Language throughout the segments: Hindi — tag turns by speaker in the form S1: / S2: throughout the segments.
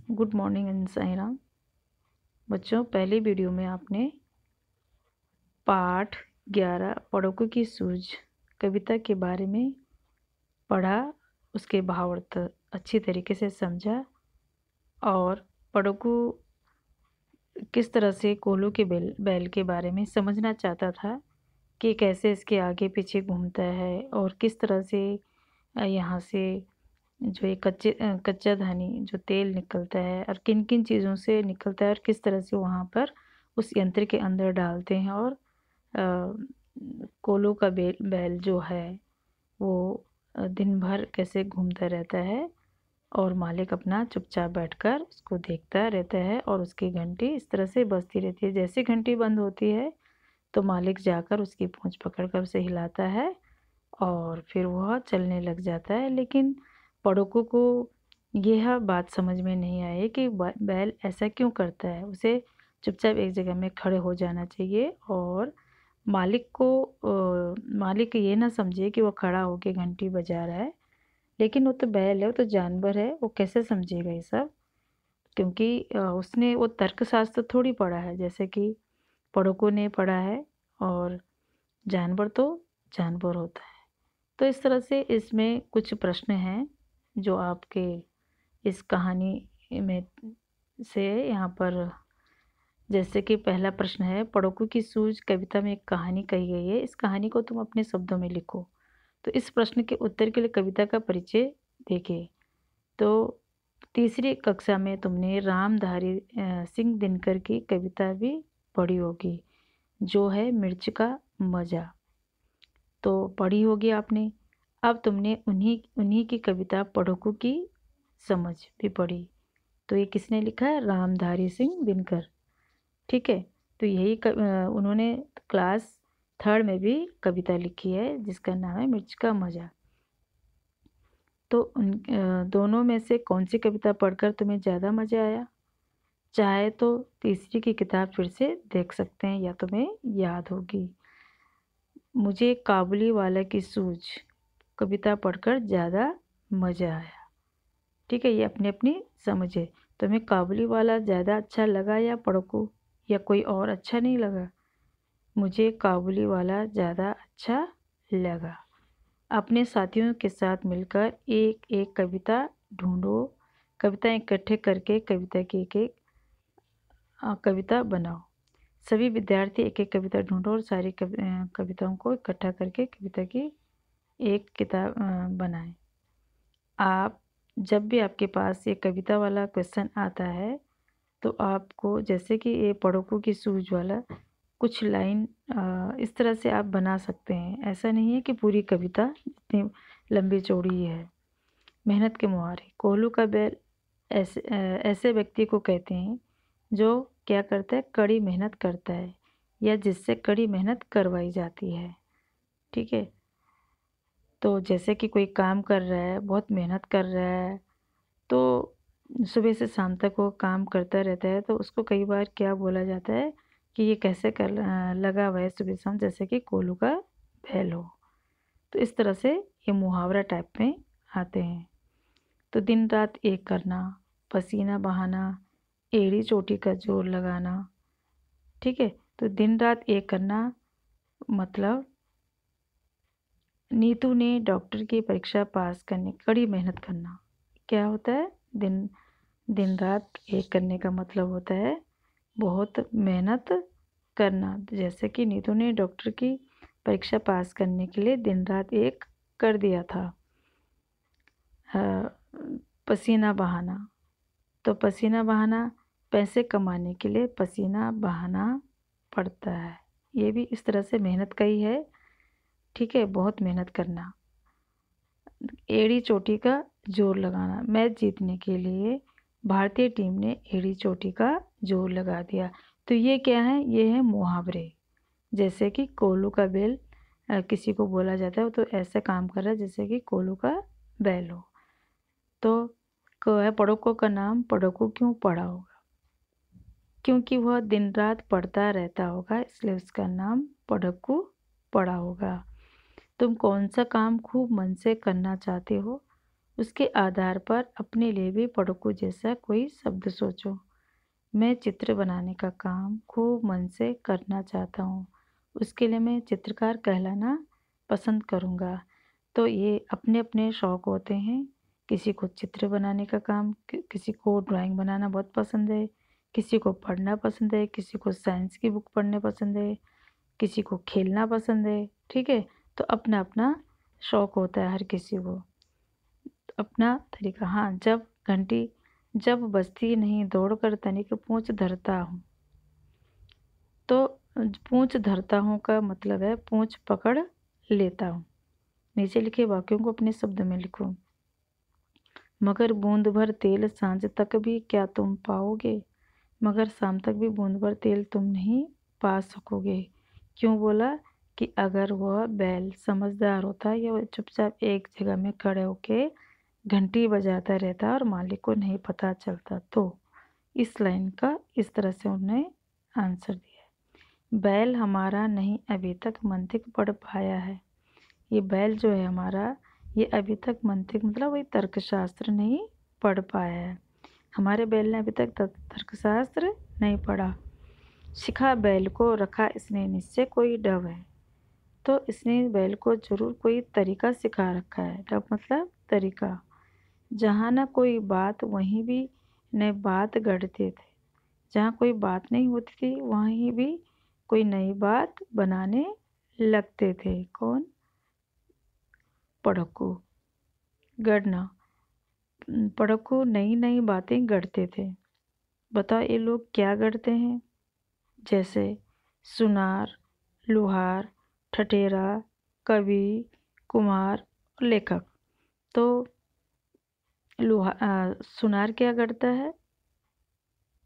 S1: Good morning and Sai Ram. बच्चों, पहली वीडियो में आपने पाठ 11 पढ़ोकू की सूझ कविता के बारे में पढ़ा, उसके भावार्थ अच्छी तरीके से समझा और पढ़ोकू किस तरह से कोल्हू के बैल के बारे में समझना चाहता था कि कैसे इसके आगे पीछे घूमता है और किस तरह से यहाँ से जो ये कच्चा धानी जो तेल निकलता है और किन किन चीज़ों से निकलता है और किस तरह से वहाँ पर उस यंत्र के अंदर डालते हैं और कोल्हू का बैल जो है वो दिन भर कैसे घूमता रहता है और मालिक अपना चुपचाप बैठकर उसको देखता रहता है और उसकी घंटी इस तरह से बजती रहती है। जैसे घंटी बंद होती है तो मालिक जाकर उसकी पूंछ पकड़कर उसे हिलाता है और फिर वह चलने लग जाता है। लेकिन पड़ोकू को यह बात समझ में नहीं आई कि बैल ऐसा क्यों करता है। उसे चुपचाप एक जगह में खड़े हो जाना चाहिए और मालिक ये ना समझे कि वो खड़ा होकर घंटी बजा रहा है। लेकिन वो तो बैल है, वो तो जानवर है, वो कैसे समझेगा ये सब, क्योंकि उसने वो तर्कशास्त्र थोड़ी पढ़ा है जैसे कि पड़ोकू ने पढ़ा है। और जानवर तो जानवर होता है। तो इस तरह से इसमें कुछ प्रश्न हैं जो आपके इस कहानी में से यहाँ पर, जैसे कि पहला प्रश्न है, पड़ोकू की सूझ कविता में एक कहानी कही गई है, इस कहानी को तुम अपने शब्दों में लिखो। तो इस प्रश्न के उत्तर के लिए कविता का परिचय देखें। तो तीसरी कक्षा में तुमने रामधारी सिंह दिनकर की कविता भी पढ़ी होगी जो है मिर्च का मज़ा। तो पढ़ी होगी आपने। अब तुमने उन्हीं उन्हीं की कविता पढ़ोकू की समझ भी पढ़ी। तो ये किसने लिखा है? रामधारी सिंह दिनकर। ठीक है। तो उन्होंने क्लास 3rd में भी कविता लिखी है जिसका नाम है मिर्च का मज़ा। तो दोनों में से कौन सी कविता पढ़कर तुम्हें ज़्यादा मज़ा आया? चाहे तो तीसरी की किताब फिर से देख सकते हैं या तुम्हें याद होगी। मुझे काबुली वाला की सूझ कविता पढ़कर ज़्यादा मज़ा आया। ठीक है, ये अपनी अपनी समझ है। तुम्हें काबुली वाला ज़्यादा अच्छा लगा या पढ़ोकू, या कोई और अच्छा नहीं लगा? मुझे काबुली वाला ज़्यादा अच्छा लगा। अपने साथियों के साथ मिलकर एक एक कविता ढूंढो। कविताएं इकट्ठे करके कविता की एक एक कविता बनाओ। सभी विद्यार्थी एक एक कविता ढूंढो और सारी कविताओं को इकट्ठा करके कविता की एक किताब बनाएं। आप जब भी आपके पास ये कविता वाला क्वेश्चन आता है तो आपको, जैसे कि ये पढ़ोकू की सूझ वाला, कुछ लाइन इस तरह से आप बना सकते हैं। ऐसा नहीं है कि पूरी कविता इतनी लंबी चौड़ी है। मेहनत के मुहावरे। कोल्हू का बैल ऐसे व्यक्ति को कहते हैं जो क्या करता है? कड़ी मेहनत करता है या जिससे कड़ी मेहनत करवाई जाती है। ठीक है। तो जैसे कि कोई काम कर रहा है, बहुत मेहनत कर रहा है, तो सुबह से शाम तक वो काम करता रहता है, तो उसको कई बार क्या बोला जाता है कि ये कैसे लगा हुआ है सुबह शाम, जैसे कि कोल्हू का बैल हो। तो इस तरह से ये मुहावरा टाइप में आते हैं। तो दिन रात एक करना, पसीना बहाना, एड़ी चोटी का जोर लगाना। ठीक है। तो दिन रात एक करना मतलब नीतू ने डॉक्टर की परीक्षा पास करने कड़ी मेहनत करना। क्या होता है? दिन दिन रात एक करने का मतलब होता है बहुत मेहनत करना। जैसे कि नीतू ने डॉक्टर की परीक्षा पास करने के लिए दिन रात एक कर दिया था। पसीना बहाना, तो पसीना बहाना पैसे कमाने के लिए पसीना बहाना पड़ता है। ये भी इस तरह से मेहनत का ही है। ठीक है, बहुत मेहनत करना। एड़ी चोटी का जोर लगाना, मैच जीतने के लिए भारतीय टीम ने एड़ी चोटी का जोर लगा दिया। तो ये क्या है? ये है मुहावरे। जैसे कि कोल्हू का बैल किसी को बोला जाता है तो ऐसे काम कर रहा है जैसे कि कोल्हू का बैल हो। तो है पड़ोकू का नाम पड़ोकू क्यों पड़ा होगा? क्योंकि वह दिन रात पढ़ता रहता होगा, इसलिए उसका नाम पड़ोकू पड़ा होगा। तुम कौन सा काम खूब मन से करना चाहते हो? उसके आधार पर अपने लिए भी पढ़कू जैसा कोई शब्द सोचो। मैं चित्र बनाने का काम खूब मन से करना चाहता हूँ। उसके लिए मैं चित्रकार कहलाना पसंद करूँगा। तो ये अपने-अपने शौक होते हैं। किसी को चित्र बनाने का काम किसी को ड्राइंग बनाना बहुत पसंद है, किसी को पढ़ना पसंद है, किसी को साइंस की बुक पढ़ना पसंद है, किसी को खेलना पसंद है, ठीक है? तो अपना-अपना शौक होता है हर किसी को, अपना तरीका। हाँ, जब बजती नहीं दौड़कर तनिक पूँछ धरता हूँ। तो पूँछ धरता हूँ का मतलब है पूँछ पकड़ लेता हूँ। नीचे लिखे वाक्यों को अपने शब्द में लिखो। मगर बूंद भर तेल साँझ तक भी क्या तुम पाओगे? मगर शाम तक भी बूंद भर तेल तुम नहीं पा सकोगे। क्यों बोला? कि अगर वह बैल समझदार होता या वह चुपचाप एक जगह में खड़े होके घंटी बजाता रहता और मालिक को नहीं पता चलता तो। इस लाइन का इस तरह से उन्होंने आंसर दिया है। बैल हमारा नहीं अभी तक मंतिक पढ़ पाया है। ये बैल जो है हमारा, ये अभी तक मंतिक मतलब वही तर्कशास्त्र नहीं पढ़ पाया है। हमारे बैल ने अभी तक तर्कशास्त्र नहीं पढ़ा। सिखा बैल को रखा इसने निश्चय कोई डव है। तो इसने बैल को जरूर कोई तरीका सिखा रखा है। डव मतलब तरीका। जहाँ ना कोई बात वहीं भी नए बात गढ़ते थे। जहाँ कोई बात नहीं होती थी वहीं भी कोई नई बात बनाने लगते थे। कौन? पढ़कू। गढ़ना। पढ़कू नई नई बातें गढ़ते थे। बताओ ये लोग क्या गढ़ते हैं? जैसे सुनार, लुहार, ठठेरा, कवि, कुम्हार, लेखक। तो सुनार क्या गढ़ता है?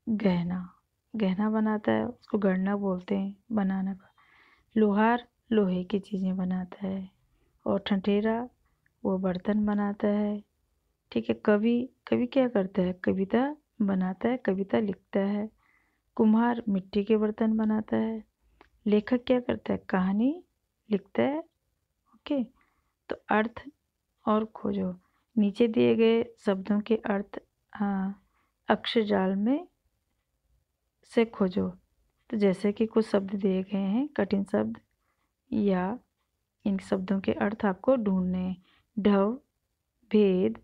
S1: गहना। गहना बनाता है, उसको गढ़ना बोलते हैं, बनाना का। लुहार लोहे की चीज़ें बनाता है। और ठठेरा वो बर्तन बनाता है। ठीक है। कवि कवि क्या करता है? कविता बनाता है, कविता लिखता है। कुम्हार मिट्टी के बर्तन बनाता है। लेखक क्या करता है? कहानी लिखता है। ओके। तो अर्थ और खोजो। नीचे दिए गए शब्दों के अर्थ अक्षरजाल में से खोजो। तो जैसे कि कुछ शब्द दिए गए हैं कठिन शब्द, या इन शब्दों के अर्थ आपको ढूंढने हैं। ढव, भेद,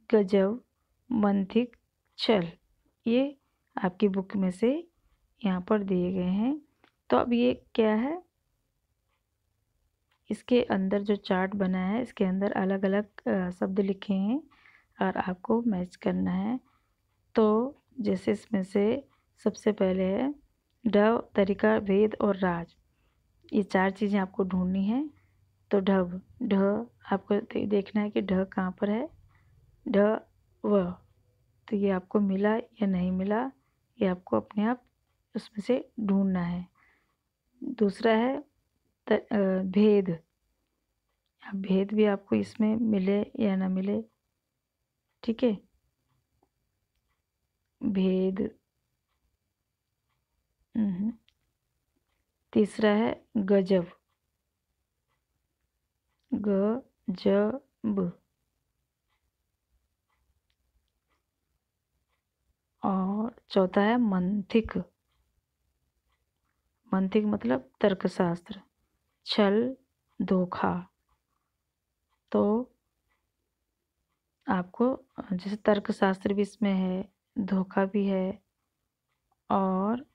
S1: गजब, मंथिक, छल, ये आपकी बुक में से यहाँ पर दिए गए हैं। तो अब ये क्या है? इसके अंदर जो चार्ट बना है इसके अंदर अलग अलग शब्द लिखे हैं और आपको मैच करना है। तो जैसे इसमें से सबसे पहले है ढव, तरीका, भेद और राज। ये चार चीज़ें आपको ढूंढनी है। तो ढव, ढ आपको देखना है कि ढ कहाँ पर है। ढ व, तो ये आपको मिला या नहीं मिला, ये आपको अपने आप उसमें से ढूंढना है। दूसरा है भेद। अब भेद भी आपको इसमें मिले या ना मिले। ठीक है। भेद। तीसरा है गजब। गजब। और चौथा है मंथिक। मंथिक मतलब तर्कशास्त्र। छल, धोखा। तो आपको जैसे तर्कशास्त्र भी इसमें है, धोखा भी है, और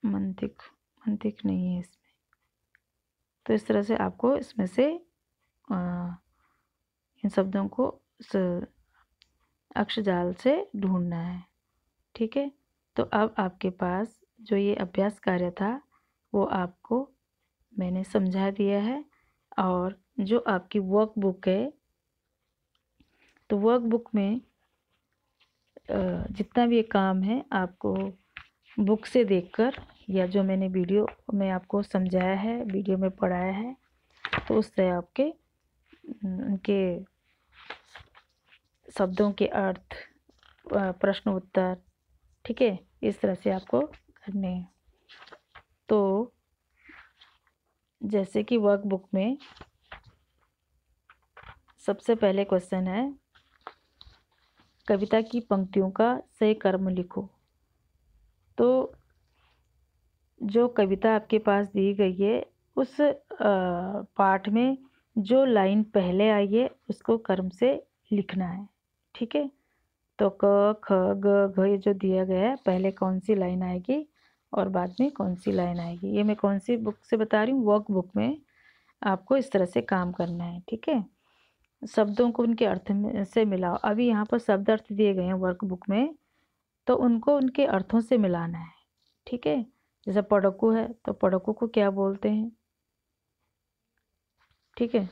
S1: मंथिक मंथिक नहीं है इसमें। तो इस तरह से आपको इसमें से इन शब्दों को अक्षरजाल से ढूंढना है। ठीक है। तो अब आपके पास जो ये अभ्यास कार्य था वो आपको मैंने समझा दिया है। और जो आपकी वर्कबुक है, तो वर्कबुक में जितना भी ये काम है आपको बुक से देखकर, या जो मैंने वीडियो में आपको समझाया है, वीडियो में पढ़ाया है, तो उससे आपके उनके शब्दों के अर्थ, प्रश्न उत्तर, ठीक है, इस तरह से आपको करने हैं। तो जैसे कि वर्कबुक में सबसे पहले क्वेश्चन है, कविता की पंक्तियों का सही क्रम लिखो। तो जो कविता आपके पास दी गई है उस पाठ में जो लाइन पहले आई है उसको क्रम से लिखना है। ठीक है, तो क ख ग घ ये जो दिया गया है, पहले कौन सी लाइन आएगी और बाद में कौन सी लाइन आएगी, ये मैं कौन सी बुक से बता रही हूँ, वर्क बुक में आपको इस तरह से काम करना है। ठीक है, शब्दों को उनके अर्थ में से मिलाओ। अभी यहाँ पर शब्द अर्थ दिए गए हैं वर्क बुक में, तो उनको उनके अर्थों से मिलाना है। ठीक है, जैसे पढ़कू है तो पढ़कू को क्या बोलते हैं। ठीक है,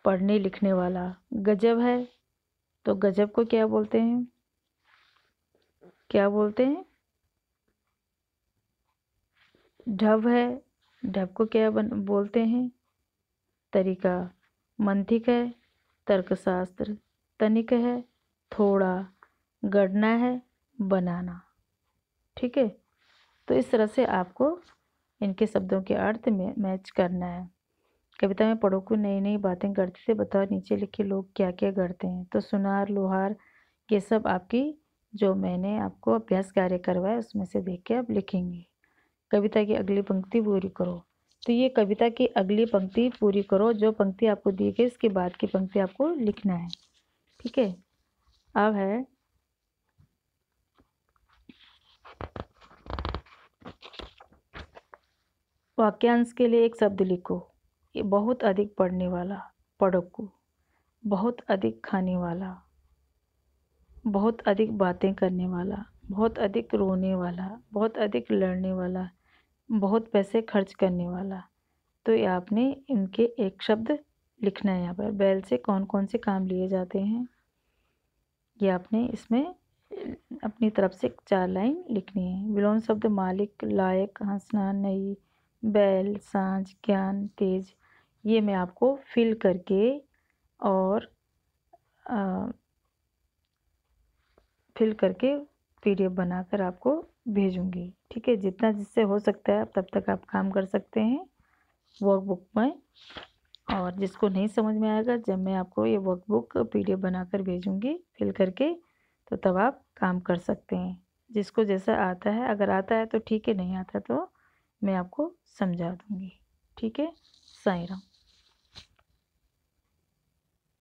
S1: पढ़ने लिखने वाला। गजब है तो गजब को क्या बोलते हैं, क्या बोलते हैं। ढब है, ढब को क्या बोलते हैं, तरीका। मंथिक है, तर्कशास्त्र। तनिक है, थोड़ा। गढ़ना है, बनाना। ठीक है, तो इस तरह से आपको इनके शब्दों के अर्थ में मैच करना है। कविता में पढ़ोकू नई नई बातें करते थे, बताओ नीचे लिखे लोग क्या क्या करते हैं। तो सुनार, लोहार, ये सब आपकी जो मैंने आपको अभ्यास कार्य करवाया उसमें से देख के आप लिखेंगे। कविता की अगली पंक्ति पूरी करो। तो ये कविता की अगली पंक्ति पूरी करो, जो पंक्ति आपको दी गई इसके बाद की पंक्ति आपको लिखना है। ठीक है, अब है वाक्यांश के लिए एक शब्द लिखो। ये बहुत अधिक पढ़ने वाला, पढ़ोकू। बहुत अधिक खाने वाला, बहुत अधिक बातें करने वाला। बहुत अधिक रोने वाला, बहुत अधिक लड़ने वाला। बहुत पैसे खर्च करने वाला। तो ये आपने इनके एक शब्द लिखना है। यहाँ पर बैल से कौन कौन से काम लिए जाते हैं, ये आपने इसमें अपनी तरफ से 4 लाइन लिखनी है। विलोम शब्द मालिक, लायक, हंसना, नई, बैल, सांझ, ज्ञान, तेज, ये मैं आपको फिल करके और फिल करके पीडीएफ बनाकर आपको भेजूंगी। ठीक है, जितना जिससे हो सकता है तब तक आप काम कर सकते हैं वर्कबुक में। और जिसको नहीं समझ में आएगा, जब मैं आपको ये वर्कबुक पीडीएफ बनाकर भेजूंगी फिल करके, तो तब आप काम कर सकते हैं। जिसको जैसा आता है, अगर आता है तो ठीक है, नहीं आता तो मैं आपको समझा दूंगी। ठीक है, साईं राम।